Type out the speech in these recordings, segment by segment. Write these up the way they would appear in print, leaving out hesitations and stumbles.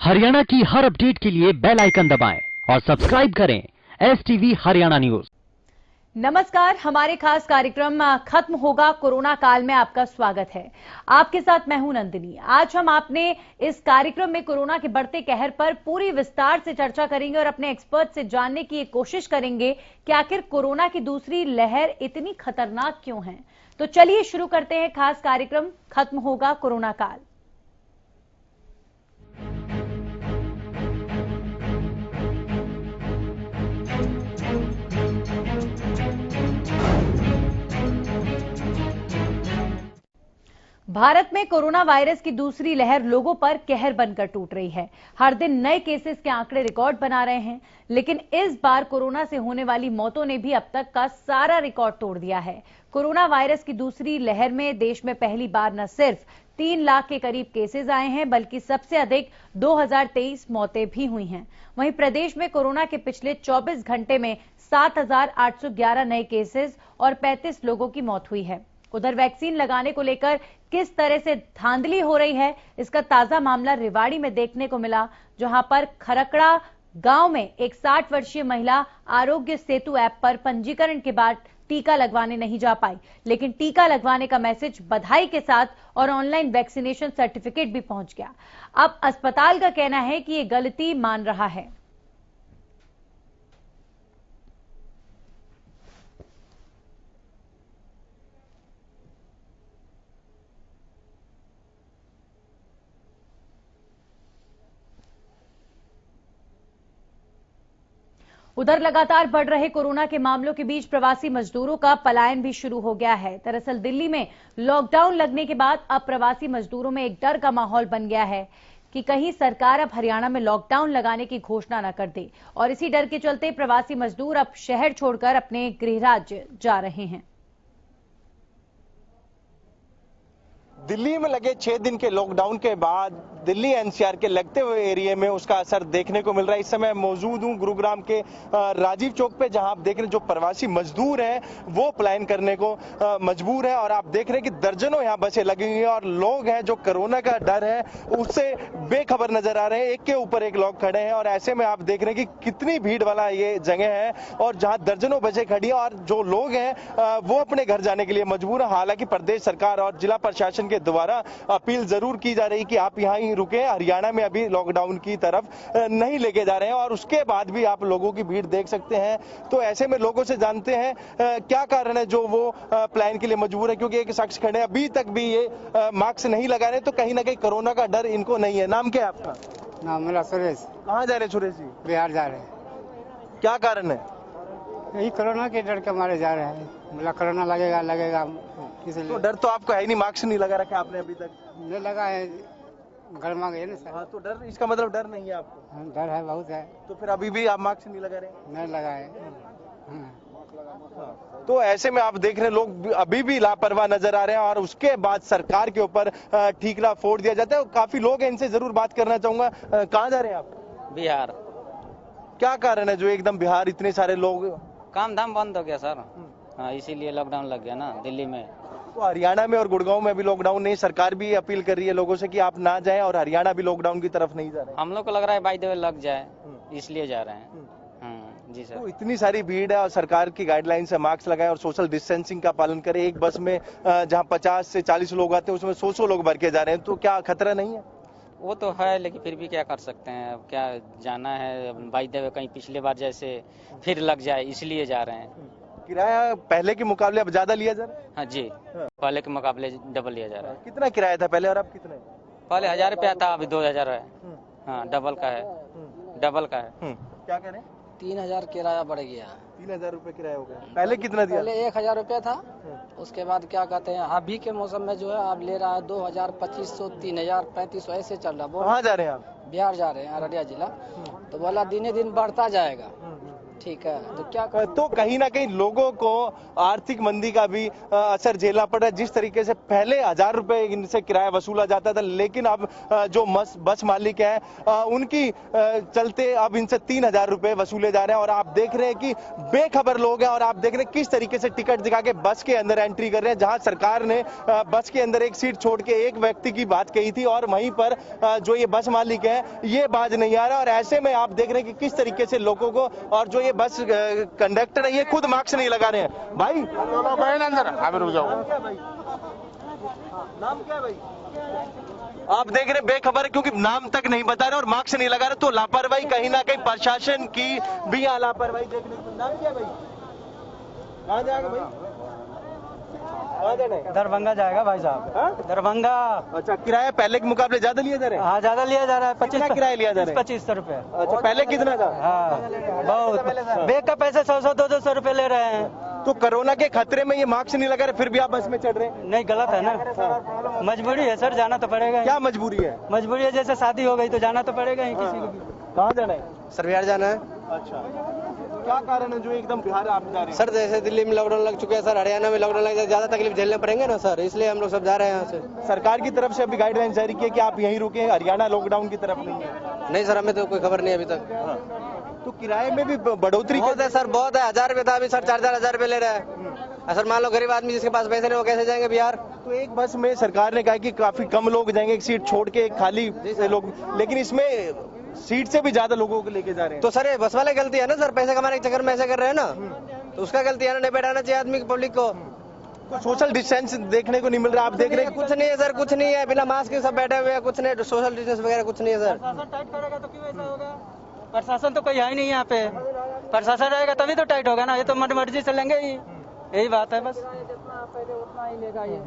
हरियाणा की हर अपडेट के लिए बेल आइकन दबाएं और सब्सक्राइब करें STV हरियाणा न्यूज। नमस्कार, हमारे खास कार्यक्रम खत्म होगा कोरोना काल में आपका स्वागत है। आपके साथ मैं हूं नंदिनी। आज हम आपने इस कार्यक्रम में कोरोना के बढ़ते कहर पर पूरी विस्तार से चर्चा करेंगे और अपने एक्सपर्ट से जानने की कोशिश करेंगे कि आखिर कोरोना की दूसरी लहर इतनी खतरनाक क्यों है। तो चलिए शुरू करते हैं खास कार्यक्रम खत्म होगा कोरोना काल। भारत में कोरोना वायरस की दूसरी लहर लोगों पर कहर बनकर टूट रही है। हर दिन नए केसेस के आंकड़े रिकॉर्ड बना रहे हैं, लेकिन इस बार कोरोना से होने वाली मौतों ने भी अब तक का सारा रिकॉर्ड तोड़ दिया है। कोरोना वायरस की दूसरी लहर में देश में पहली बार न सिर्फ 3 लाख के करीब केसेस आए हैं, बल्कि सबसे अधिक 2023 मौतें भी हुई हैं। वहीं प्रदेश में कोरोना के पिछले 24 घंटे में 7,811 नए केसेस और 35 लोगों की मौत हुई है। उधर वैक्सीन लगाने को लेकर किस तरह से धांधली हो रही है, इसका ताजा मामला रेवाड़ी में देखने को मिला, जहां पर खरकड़ा गांव में एक 60 वर्षीय महिला आरोग्य सेतु ऐप पर पंजीकरण के बाद टीका लगवाने नहीं जा पाई, लेकिन टीका लगवाने का मैसेज बधाई के साथ और ऑनलाइन वैक्सीनेशन सर्टिफिकेट भी पहुंच गया। अब अस्पताल का कहना है कि ये गलती मान रहा है। उधर लगातार बढ़ रहे कोरोना के मामलों के बीच प्रवासी मजदूरों का पलायन भी शुरू हो गया है। दरअसल दिल्ली में लॉकडाउन लगने के बाद अब प्रवासी मजदूरों में एक डर का माहौल बन गया है कि कहीं सरकार अब हरियाणा में लॉकडाउन लगाने की घोषणा न कर दे, और इसी डर के चलते प्रवासी मजदूर अब शहर छोड़कर अपने गृह राज्य जा रहे हैं। दिल्ली में लगे 6 दिन के लॉकडाउन के बाद दिल्ली NCR के लगते हुए एरिया में उसका असर देखने को मिल रहा है। इस समय मौजूद हूं गुरुग्राम के राजीव चौक पे, जहां आप देख रहे हैं जो प्रवासी मजदूर हैं वो पलायन करने को मजबूर है, और आप देख रहे हैं कि दर्जनों यहां बसें लगी हुई हैं और लोग हैं जो कोरोना का डर है उससे बेखबर नजर आ रहे हैं। एक के ऊपर एक लोग खड़े हैं और ऐसे में आप देख रहे हैं कि कितनी भीड़ वाला ये जगह है और जहां दर्जनों बसें खड़ी हैं और जो लोग हैं वो अपने घर जाने के लिए मजबूर है। हालांकि प्रदेश सरकार और जिला प्रशासन के द्वारा अपील जरूर की जा रही कि आप यहाँ ही रुके, हरियाणा में अभी लॉकडाउन की तरफ नहीं लेके जा रहे हैं, और उसके बाद भी आप लोगों की भीड़ देख सकते हैं। तो ऐसे में लोगों से जानते हैं क्या कारण है जो वो प्लान के लिए मजबूर है, क्योंकि एक शख्स खड़े अभी तक भी ये मास्क नहीं लगा रहे, तो कहीं ना कहीं कोरोना का डर इनको नहीं है। नाम क्या है आपका? नाम मेरा सुरेश। कहाँ जा रहे हैं सुरेश जी? बिहार जा रहे हैं। क्या कारण है? यही कोरोना के डर के मारे जा रहे हैं। बोला कोरोना लगेगा इसलिए। तो डर तो आपको है ही नहीं, मास्क नहीं लगा रखा आपने अभी तक? नहीं लगा है, घर में गए ना सर। हाँ, तो डर, इसका मतलब डर नहीं है आपको? डर है, बहुत है। तो फिर अभी भी आप मास्क नहीं लगा रहे? नहीं लगा है। तो ऐसे में आप देख रहे हैं लोग अभी भी लापरवाह नजर आ रहे हैं और उसके बाद सरकार के ऊपर ठीकरा फोड़ दिया जाता है। काफी लोग हैं, इनसे जरूर बात करना चाहूंगा। कहाँ जा रहे हैं आप? बिहार। क्या कारण है जो एकदम बिहार इतने सारे लोग? काम धाम बंद हो गया सर। हाँ, इसीलिए लॉकडाउन लग गया ना दिल्ली में। तो हरियाणा में और गुड़गांव में अभी लॉकडाउन नहीं, सरकार भी अपील कर रही है लोगों से कि आप ना जाएं, और हरियाणा भी लॉकडाउन की तरफ नहीं जा रहे। हम लोग को लग रहा है बाय द वे लग जाए, इसलिए जा रहे हैं। जी सर। तो इतनी सारी भीड़ है और सरकार की गाइडलाइन से मास्क लगाए और सोशल डिस्टेंसिंग का पालन करें। एक बस में जहां 50 से 40 लोग आते हैं उसमें 100 लोग भर के जा रहे हैं, तो क्या खतरा नहीं है? वो तो है, लेकिन फिर भी क्या कर सकते हैं, अब क्या जाना है बाय द वे, कहीं पिछले बार जैसे फिर लग जाए, इसलिए जा रहे हैं। किराया पहले के मुकाबले अब ज्यादा लिया जा रहा है? हाँ जी, पहले के मुकाबले डबल लिया जा रहा है। कितना किराया था पहले और अब कितना है? पहले 1000 रुपया था, अभी 2000 है। हाँ, डबल का है, डबल का है। क्या करें? 3000 किराया बढ़ गया। 3000 रुपए किराया हो गया। पहले कितना दिया? पहले 1000 रुपया था, उसके बाद क्या कहते हैं अभी के मौसम में जो है आप ले रहा है 2000, 2500, 3000, 3500 ऐसे चल रहा है। कहाँ जा रहे हैं आप? बिहार जा रहे हैं, अररिया जिला। तो बोला दिने दिन बढ़ता जाएगा, ठीक है, तो क्या तो कहीं ना कहीं लोगों को आर्थिक मंदी का भी असर झेलना पड़ रहा है। जिस तरीके से पहले 1000 रुपए इनसे किराया वसूला जाता था, लेकिन अब जो बस मालिक है उनकी चलते अब इनसे 3000 रुपए वसूले जा रहे हैं। और आप देख रहे हैं कि बेखबर लोग हैं और आप देख रहे हैं किस तरीके से टिकट दिखा के बस के अंदर एंट्री कर रहे हैं, जहां सरकार ने बस के अंदर एक सीट छोड़ के एक व्यक्ति की बात कही थी और वहीं पर जो ये बस मालिक है ये बाज नहीं आ रहा। और ऐसे में आप देख रहे हैं कि किस तरीके से लोगों को, और जो ये बस कंडक्टर है ये खुद मास्क नहीं लगा रहे हैं। भाई अंदर रुक जाओ। नाम क्या है भाई? आप देख रहे बेखबर है क्योंकि नाम तक नहीं बता रहे और मास्क नहीं लगा रहे, तो लापरवाही कहीं ना कहीं प्रशासन की भी यहाँ लापरवाही देखने को। नाम क्या है भाई? कहाँ जाएगा भाई? दरभंगा जाएगा भाई साहब, दरभंगा। अच्छा, किराया पहले के मुकाबले ज्यादा लिया जा रहा है? हाँ, ज्यादा लिया जा रहा है। 25 किराया लिया जा रहा है? 2500 रुपए। अच्छा, पहले कितना था? हाँ, बहुत। बैग का पैसे 100-100, 200 रुपए ले रहे हैं। तो कोरोना के खतरे में ये मास्क नहीं लगा रहे फिर भी आप बस में चढ़ रहे हैं? नहीं, गलत है ना। मजबूरी है सर, जाना तो पड़ेगा। क्या मजबूरी है? मजबूरी है, जैसे शादी हो गई तो जाना तो पड़ेगा ही किसी को भी। कहाँ जाना है? सर बिहार जाना है। अच्छा, क्या कारण है जो एकदम बिहार आप जा रहे हैं? सर जैसे दिल्ली में लॉकडाउन लग चुके हैं सर, हरियाणा में लॉकडाउन लग जाए, ज्यादा तकलीफ झेलने पड़ेंगे ना सर, इसलिए हम लोग सब जा रहे हैं यहाँ से। सरकार की तरफ से अभी गाइडलाइन जारी की है कि आप यहीं रुके, हरियाणा लॉकडाउन की तरफ नहीं है? नहीं सर, हमें तो कोई खबर नहीं अभी तक। तो किराए में भी बढ़ोतरी बहुत है सर, बहुत है। 1000 रुपए था, अभी सर 4000 रुपए ले रहे हैं। सर मान लो गरीब आदमी जिसके पास पैसे नहीं, वो कैसे जाएंगे बिहार? तो एक बस में सरकार ने कहा कि काफी कम लोग जाएंगे, एक सीट छोड़ के खाली लोग, लेकिन इसमें सीट से भी ज्यादा लोगों को लेके जा रहे हैं। तो सर ये बस वाले गलती है ना सर, पैसे कमाने के चक्कर में ऐसे कर रहे हैं ना, तो उसका गलती है ना। नहीं बैठाना चाहिए आदमी की, पब्लिक को। तो सोशल डिस्टेंस देखने को नहीं मिल रहा, आप देख रहे हैं? कुछ नहीं है सर, कुछ नहीं है, बिना मास्क के सब बैठे हुए हैं, कुछ नहीं, सोशल डिस्टेंस वगैरह कुछ नहीं है सर। प्रशासन टाइट करेगा तो क्यों ऐसा होगा? प्रशासन तो कोई है ही नहीं यहाँ पे। प्रशासन रहेगा तभी तो टाइट होगा ना, ये तो मर्जी से लेंगे ही, यही बात है बस। उतना ही लेगा ये।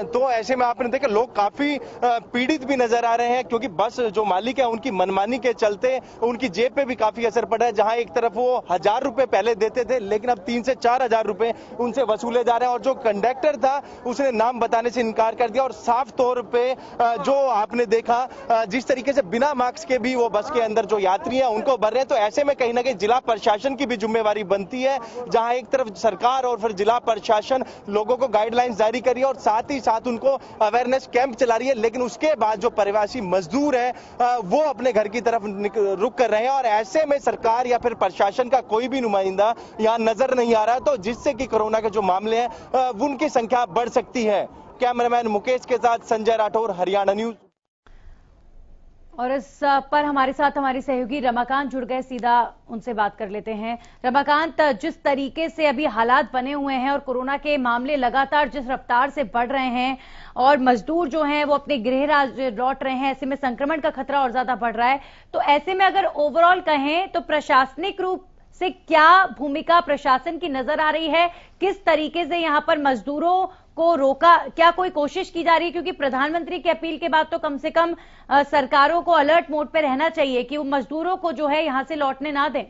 तो ऐसे में आपने देखा लोग काफी पीड़ित भी नजर आ रहे हैं, क्योंकि बस जो मालिक है उनकी मनमानी के चलते उनकी जेब पे भी काफी असर पड़ा है। जहां एक तरफ वो 1000 रुपए पहले देते थे, लेकिन अब 3 से 4000 रुपए उनसे वसूले जा रहे हैं। और जो कंडक्टर था उसने नाम बताने से इनकार कर दिया और साफ तौर पे जो आपने देखा जिस तरीके से बिना मास्क के भी वो बस के अंदर जो यात्री हैं उनको भर रहे हैं। तो ऐसे में कहीं ना कहीं जिला प्रशासन की भी जिम्मेवारी बनती है, जहां एक तरफ सरकार और फिर जिला प्रशासन लोगों को गाइडलाइंस जारी कर रही है और साथ ही साथ उनको अवेयरनेस कैंप चला रही है। लेकिन उसके बाद जो प्रवासी मजदूर है वो अपने घर की तरफ रुक कर रहे हैं और ऐसे में सरकार या फिर प्रशासन का कोई भी नुमाइंदा यहाँ नजर नहीं आ रहा, तो जिससे कि कोरोना के जो मामले हैं उनकी संख्या बढ़ सकती है। कैमरामैन मुकेश के साथ संजय राठौर, हरियाणा न्यूज। और इस पर हमारे साथ हमारी सहयोगी रमाकांत जुड़ गए, सीधा उनसे बात कर लेते हैं। रमाकांत, जिस तरीके से अभी हालात बने हुए हैं और कोरोना के मामले लगातार जिस रफ्तार से बढ़ रहे हैं और मजदूर जो हैं वो अपने गृह राज्य लौट रहे हैं, ऐसे में संक्रमण का खतरा और ज्यादा बढ़ रहा है, तो ऐसे में अगर ओवरऑल कहें तो प्रशासनिक रूप से क्या भूमिका प्रशासन की नजर आ रही है? किस तरीके से यहां पर मजदूरों को रोका, क्या कोई कोशिश की जा रही है? क्योंकि प्रधानमंत्री की अपील के बाद तो कम से कम सरकारों को अलर्ट मोड पे रहना चाहिए कि वो मजदूरों को जो है यहां से लौटने ना दें।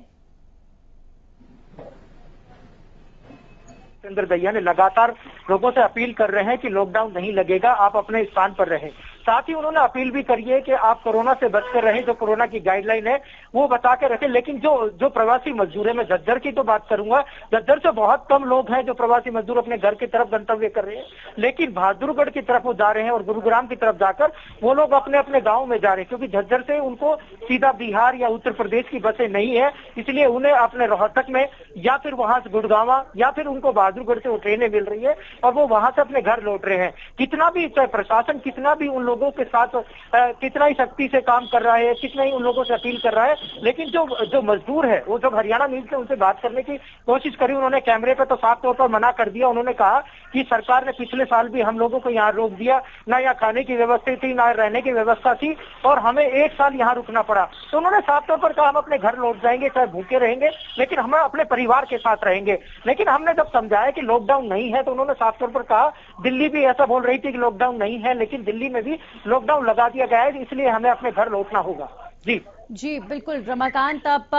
चंद्र दैया ने लगातार लोगों से अपील कर रहे हैं कि लॉकडाउन नहीं लगेगा, आप अपने स्थान पर रहें। साथ ही उन्होंने अपील भी करी है कि आप कोरोना से बचकर रहें, जो कोरोना की गाइडलाइन है वो बता के रखें। लेकिन जो प्रवासी मजदूर है, मैं झज्जर की तो बात करूंगा, झज्जर से बहुत कम लोग हैं जो प्रवासी मजदूर अपने घर की तरफ गंतव्य कर रहे हैं, लेकिन बहादुरगढ़ की तरफ वो जा रहे हैं और गुरुग्राम की तरफ जाकर वो लोग अपने अपने गाँव में जा रहे हैं, क्योंकि झज्जर से उनको सीधा बिहार या उत्तर प्रदेश की बसें नहीं है, इसलिए उन्हें अपने रोहतक में या फिर वहां से गुड़गांवा या फिर उनको बहादुरगढ़ से वो ट्रेनें मिल रही है और वो वहां से अपने घर लौट रहे हैं। कितना भी प्रशासन कितना भी उन लोगों के साथ कितना ही सख्ती से काम कर रहा है, कितना ही उन लोगों से अपील कर रहा है, लेकिन जो मजदूर है वो जब हरियाणा न्यूज से उनसे बात करने की कोशिश करी, उन्होंने कैमरे पे तो साफ तौर पर मना कर दिया। उन्होंने कहा कि सरकार ने पिछले साल भी हम लोगों को यहाँ रोक दिया, ना यहाँ खाने की व्यवस्था थी ना रहने की व्यवस्था थी और हमें 1 साल यहाँ रुकना पड़ा। तो उन्होंने साफ तौर पर कहा हम अपने घर लौट जाएंगे, चाहे भूखे रहेंगे, लेकिन हम अपने परिवार के साथ रहेंगे। लेकिन हमने जब समझाया कि लॉकडाउन नहीं है तो उन्होंने साफ तौर पर कहा, दिल्ली भी ऐसा बोल रही थी कि लॉकडाउन नहीं है, लेकिन दिल्ली में भी लॉकडाउन लगा दिया गया है, इसलिए हमें अपने घर लौटना होगा। जी बिल्कुल रमाकांत, आप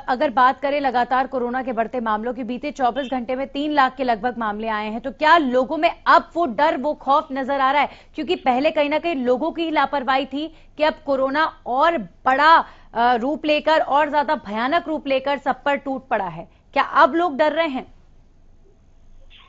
अगर बात करें लगातार कोरोना के बढ़ते मामलों की, बीते 24 घंटे में 3 लाख के लगभग मामले आए हैं, तो क्या लोगों में अब वो डर, वो खौफ नजर आ रहा है? क्योंकि पहले कहीं ना कहीं लोगों की लापरवाही थी कि अब कोरोना और बड़ा रूप लेकर और ज्यादा भयानक रूप लेकर सब पर टूट पड़ा है, क्या अब लोग डर रहे हैं?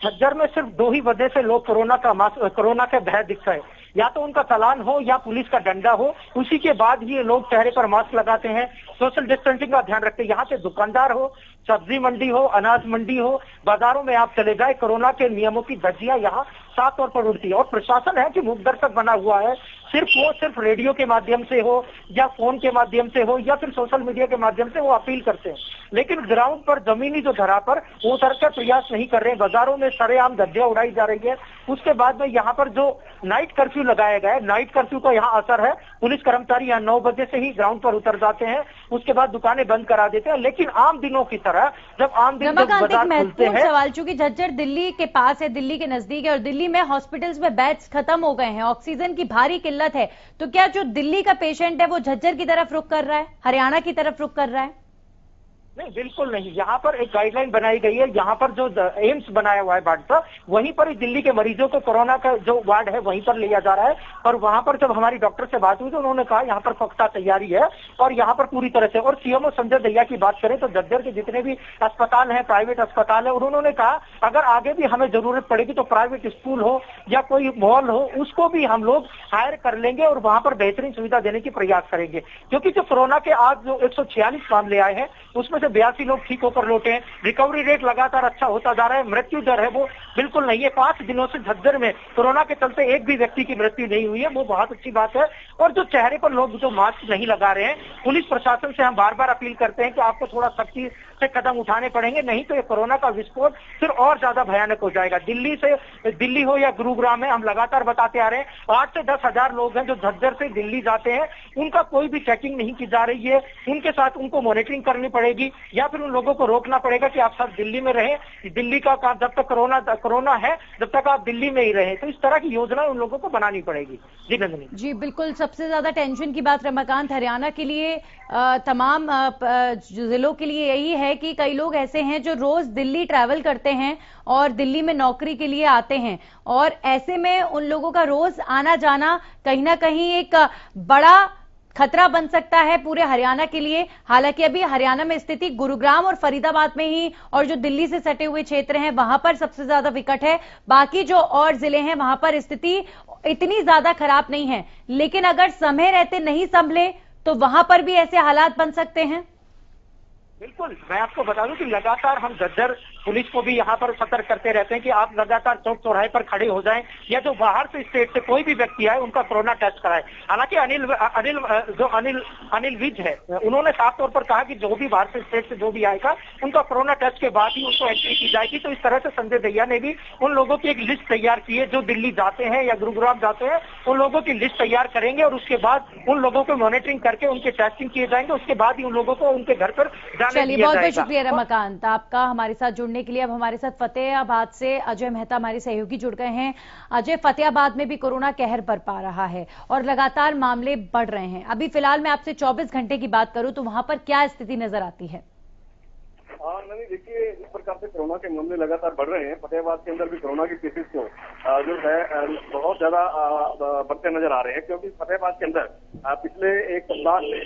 झज्जर में सिर्फ 2 ही वजह से लोग कोरोना का भय दिखता है, या तो उनका चालान हो या पुलिस का डंडा हो, उसी के बाद ही ये लोग चेहरे पर मास्क लगाते हैं, सोशल डिस्टेंसिंग का ध्यान रखते हैं। यहाँ पे दुकानदार हो, सब्जी मंडी हो, अनाज मंडी हो, बाजारों में आप चले जाए, कोरोना के नियमों की धज्जियां यहाँ साफ तौर पर उड़ती है। और प्रशासन है कि मुख दर्शक बना हुआ है, सिर्फ रेडियो के माध्यम से हो या फोन के माध्यम से हो या फिर सोशल मीडिया के माध्यम से वो अपील करते हैं, लेकिन ग्राउंड पर जमीनी जो धरा पर वो उतर कर प्रयास नहीं कर रहे हैं। बाजारों में सरेआम धज्जियां उड़ाई जा रही है। उसके बाद में यहाँ पर जो नाइट कर्फ्यू लगाया गया है, नाइट कर्फ्यू का यहाँ असर है। पुलिस कर्मचारी यहाँ 9 बजे से ही ग्राउंड पर उतर जाते हैं, उसके बाद दुकानें बंद करा देते हैं। लेकिन आम दिनों की तरह जब आम दिन बाजार खुलते हैं, सवाल, चूंकि झज्जर दिल्ली के पास है, दिल्ली के नजदीक है और दिल्ली में हॉस्पिटल्स में बेड्स खत्म हो गए हैं, ऑक्सीजन की भारी किल्लत है, तो क्या जो दिल्ली का पेशेंट है वो झज्जर की तरफ रुख कर रहा है, हरियाणा की तरफ रुख कर रहा है? नहीं, बिल्कुल नहीं। यहाँ पर एक गाइडलाइन बनाई गई है, यहाँ पर जो एम्स बनाया हुआ है बांटा, वहीं पर ही दिल्ली के मरीजों को कोरोना का जो वार्ड है वहीं पर लिया जा रहा है। और वहां पर जब हमारी डॉक्टर से बात हुई तो उन्होंने कहा यहाँ पर पुख्ता तैयारी है और यहाँ पर पूरी तरह से। और सीएमओ संजय दहिया की बात करें तो झज्जर के जितने भी अस्पताल हैं, प्राइवेट अस्पताल है, उन्होंने कहा अगर आगे भी हमें जरूरत पड़ेगी तो प्राइवेट स्कूल हो या कोई मॉल हो, उसको भी हम लोग हायर कर लेंगे और वहां पर बेहतरीन सुविधा देने की प्रयास करेंगे। क्योंकि जो कोरोना के आज जो 146 मामले आए हैं उसमें से 82 लोग ठीक होकर लौटे हैं। रिकवरी रेट लगातार अच्छा होता जा रहा है। मृत्यु दर है वो बिल्कुल नहीं है। 5 दिनों से झज्जर में कोरोना के चलते एक भी व्यक्ति की मृत्यु नहीं हुई है, वो बहुत अच्छी बात है। और जो चेहरे पर लोग जो मास्क नहीं लगा रहे हैं, पुलिस प्रशासन से हम बार बार अपील करते हैं कि आपको थोड़ा सख्ती से कदम उठाने पड़ेंगे, नहीं तो ये कोरोना का विस्फोट फिर और ज्यादा भयानक हो जाएगा। दिल्ली हो या गुरुग्राम में हम लगातार बताते आ रहे हैं 8 से 10 हजार लोग हैं जो झज्जर से दिल्ली जाते हैं, उनका कोई भी चेकिंग नहीं की जा रही है। उनके साथ उनको मॉनिटरिंग करनी पड़ेगी या फिर उन लोगों को रोकना पड़ेगा कि आप सब दिल्ली में रहें। दिल्ली का काम जब तक कोरोना है जब तक आप दिल्ली में ही रहें, तो इस तरह की योजना उन लोगों को बनानी पड़ेगी। जी नंदिनी जी बिल्कुल। सबसे ज्यादा टेंशन की बात रमाकांत हरियाणा के लिए, तमाम जिलों के लिए यही है कि कई लोग ऐसे हैं जो रोज दिल्ली ट्रैवल करते हैं और दिल्ली में नौकरी के लिए आते हैं, और ऐसे में उन लोगों का रोज आना जाना कहीं ना कहीं एक बड़ा खतरा बन सकता है पूरे हरियाणा के लिए। हालांकि अभी हरियाणा में स्थिति गुरुग्राम और फरीदाबाद में ही और जो दिल्ली से सटे हुए क्षेत्र हैं वहां पर सबसे ज्यादा विकट है, बाकी जो और जिले हैं वहां पर स्थिति इतनी ज्यादा खराब नहीं है। लेकिन अगर समय रहते नहीं संभले तो वहां पर भी ऐसे हालात बन सकते हैं। बिल्कुल, मैं आपको बता दूं कि लगातार हम झज्जर पुलिस को भी यहाँ पर सतर्क करते रहते हैं कि आप लगातार चौक चौराहे पर खड़े हो जाएं या जो बाहर से स्टेट से कोई भी व्यक्ति आए उनका कोरोना टेस्ट कराएं। हालांकि अनिल विज है, उन्होंने साफ तौर पर कहा कि जो भी बाहर से स्टेट से जो भी आएगा उनका कोरोना टेस्ट के बाद ही उनको एंट्री की जाएगी। तो इस तरह से संजय दहिया ने भी उन लोगों की एक लिस्ट तैयार की है जो दिल्ली जाते हैं या गुरुग्राम जाते हैं, उन लोगों की लिस्ट तैयार करेंगे और उसके बाद उन लोगों को मॉनिटरिंग करके उनके टेस्टिंग किए जाएंगे। उसके बाद ही उन लोगों को उनके घर पर चलिए, बहुत बहुत शुक्रिया रमाकांत आपका हमारे साथ जुड़ने के लिए। अब हमारे साथ फतेहाबाद से अजय मेहता हमारे सहयोगी जुड़ गए हैं। अजय, फतेहाबाद में भी कोरोना कहर बरपा रहा है और लगातार मामले बढ़ रहे हैं। अभी फिलहाल मैं आपसे 24 घंटे की बात करूं तो वहां पर क्या स्थिति नजर आती है? नहीं, देखिए, इस प्रकार से कोरोना के मामले लगातार बढ़ रहे हैं। फतेहाबाद के अंदर भी कोरोना के केसेस जो है बहुत ज्यादा बढ़ते नजर आ रहे हैं, क्योंकि फतेहाबाद के अंदर पिछले एक सप्ताह से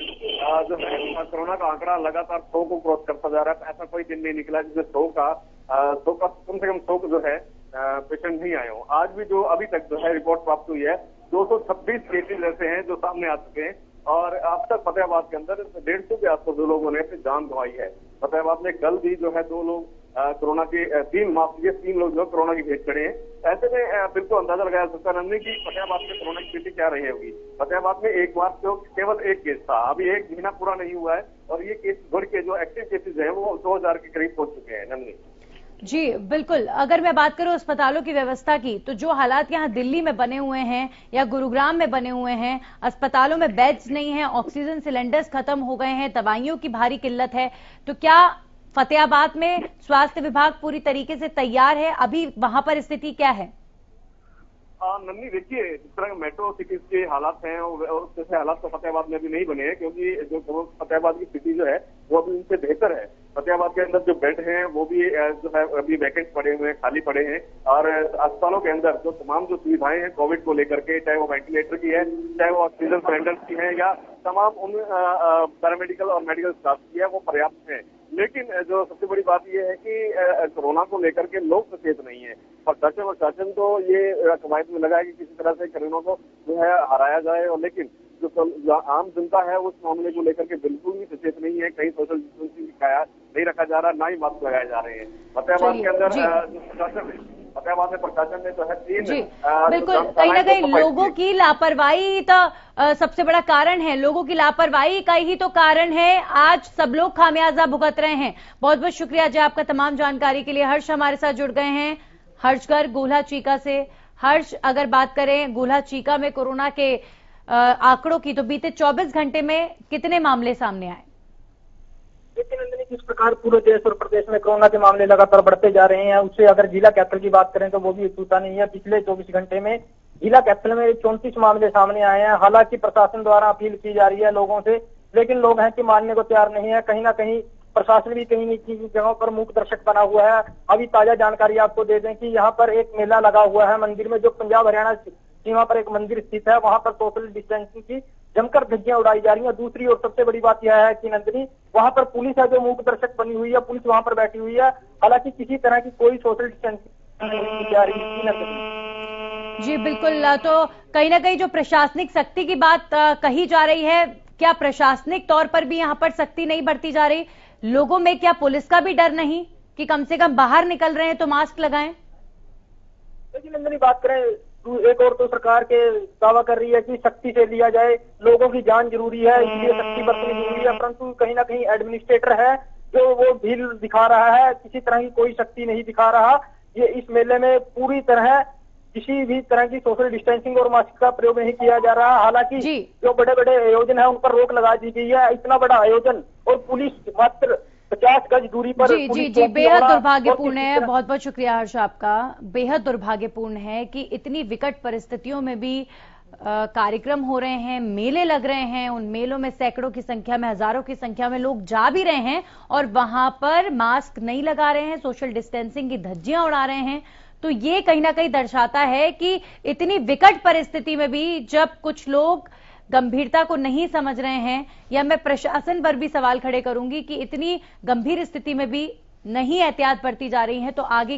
जो है कोरोना का आंकड़ा लगातार 100 को क्रॉस करता जा रहा है। ऐसा कोई दिन नहीं निकला जिसमें 100 का कम से कम 100 जो है पेशेंट नहीं आए हो। आज भी जो अभी तक जो है रिपोर्ट प्राप्त हुई है 226 केसेज ऐसे हैं जो सामने आ चुके हैं और अब तक फतेहाबाद के अंदर 150 के आसपास जो लोगों ने अपनी जान गंवाई है। फतेहाबाद में कल भी जो है 2 लोग कोरोना के 3 लोग जो कोरोना की भेज खड़े हैं। ऐसे में बिल्कुल अंदाजा लगाया सकता है कि फतेहाबाद में कोरोना की स्थिति क्या रही होगी। फतेहाबाद में एक बार तो केवल एक केस था, अभी 1 महीना पूरा नहीं हुआ है और ये केस बढ़ के जो एक्टिव केसेज है वो 2000 के करीब पहुंच चुके हैं। नंदनी जी बिल्कुल। अगर मैं बात करूं अस्पतालों की व्यवस्था की, तो जो हालात यहाँ दिल्ली में बने हुए हैं या गुरुग्राम में बने हुए हैं, अस्पतालों में बेड्स नहीं है, ऑक्सीजन सिलेंडर्स खत्म हो गए हैं, दवाइयों की भारी किल्लत है, तो क्या फतेहाबाद में स्वास्थ्य विभाग पूरी तरीके से तैयार है? अभी वहां पर स्थिति क्या है? नन्नी देखिए, जिस तरह मेट्रो सिटीज के हालात हैं और जैसे हालात तो फतेहाबाद में अभी नहीं बने हैं, क्योंकि जो फतेहाबाद की स्थिति जो है वो अभी उनसे बेहतर है। फतेहाबाद के अंदर जो बेड हैं वो भी जो है अभी वैकेंट पड़े हुए हैं, खाली पड़े हैं। और अस्पतालों के अंदर जो तमाम जो सुविधाएं हैं कोविड को लेकर के, चाहे वो वेंटिलेटर की है, चाहे वो ऑक्सीजन सिलेंडर्स की है, या तमाम उन पैरामेडिकल और मेडिकल स्टाफ की है, वो पर्याप्त है। लेकिन जो सबसे बड़ी बात यह है कि कोरोना को लेकर के लोग सचेत नहीं है। प्रशासन तो ये कवायद में लगा है कि किसी तरह से कोरोना को जो है हराया जाए, और लेकिन जो आम जनता है उस मामले को लेकर के बिल्कुल भी सचेत नहीं है। कहीं सोशल डिस्टेंसिंग का नहीं रखा जा रहा, ना ही मास्क लगाए जा रहे हैं। फतेहाबाद के अंदर फतेहाबाद में प्रशासन ने जो है बिल्कुल कहीं ना कहीं लोगों की लापरवाही तो सबसे बड़ा कारण है। लोगों की लापरवाही का ही तो कारण है आज सब लोग खामियाजा भुगत रहे हैं। बहुत बहुत शुक्रिया जी आपका तमाम जानकारी के लिए। हर्ष हमारे साथ जुड़ गए हैं, हर्षगर गोला चीका से। हर्ष, अगर बात करें गोला चीका में कोरोना के आंकड़ों की, तो बीते 24 घंटे में कितने मामले सामने आए? देखिए नंदिनी, किस प्रकार पूरे देश और प्रदेश में कोरोना के मामले लगातार बढ़ते जा रहे हैं, उससे अगर जिला कैपिटल की बात करें तो वो भी छूता नहीं है। पिछले 24 घंटे में जिला कैपिटल में 34 मामले सामने आए हैं। हालांकि प्रशासन द्वारा अपील की जा रही है लोगों से, लेकिन लोग हैं कि मानने को तैयार नहीं है। कहीं ना कहीं प्रशासन भी कहीं की जगहों पर मूक दर्शक बना हुआ है। अभी ताजा जानकारी आपको दे दें कि यहाँ पर एक मेला लगा हुआ है मंदिर में, जो पंजाब हरियाणा सीमा पर एक मंदिर स्थित है। वहां पर सोशल डिस्टेंसिंग की जमकर धज्जियां उड़ाई जा रही है। दूसरी ओर सबसे बड़ी बात यह है कि नंदिनी, वहां पर पुलिस है जो मूक दर्शक बनी हुई है, पुलिस वहां पर बैठी हुई है। हालांकि किसी तरह की कोई सोशल डिस्टेंसिंग नहीं की जा रही है नंदिनी। जी बिल्कुल, तो कहीं ना कहीं जो प्रशासनिक सख्ती की बात कही जा रही है, क्या प्रशासनिक तौर पर भी यहाँ पर सख्ती नहीं बरती जा रही? लोगों में क्या पुलिस का भी डर नहीं कि कम से कम बाहर निकल रहे हैं तो मास्क लगाएं? लेकिन नंदिनी, बात करें एक और तो सरकार के दावा कर रही है कि सख्ती से लिया जाए, लोगों की जान जरूरी है, इसलिए सख्ती बरतनी जरूरी है। परंतु कहीं ना कहीं एडमिनिस्ट्रेटर है जो वो ढील दिखा रहा है, किसी तरह की कोई सख्ती नहीं दिखा रहा। ये इस मेले में पूरी तरह किसी भी तरह की सोशल डिस्टेंसिंग और मास्क का प्रयोग नहीं किया जा रहा। हालांकि जो बड़े बड़े आयोजन है उन पर रोक लगा दी गई है। इतना बड़ा आयोजन और पुलिस मात्र 50 गज दूरी पर। जी बेहद दुर्भाग्यपूर्ण है। बहुत बहुत शुक्रिया हर्ष आपका। बेहद दुर्भाग्यपूर्ण है कि इतनी विकट परिस्थितियों में भी कार्यक्रम हो रहे हैं, मेले लग रहे हैं, उन मेलों में सैकड़ों की संख्या में, हजारों की संख्या में लोग जा भी रहे हैं और वहां पर मास्क नहीं लगा रहे हैं, सोशल डिस्टेंसिंग की धज्जियां उड़ा रहे हैं। तो ये कहीं ना कहीं दर्शाता है कि इतनी विकट परिस्थिति में भी जब कुछ लोग गंभीरता को नहीं समझ रहे हैं, या मैं प्रशासन पर भी सवाल खड़े करूंगी कि इतनी गंभीर स्थिति में भी नहीं एहतियात बरती जा रही है, तो आगे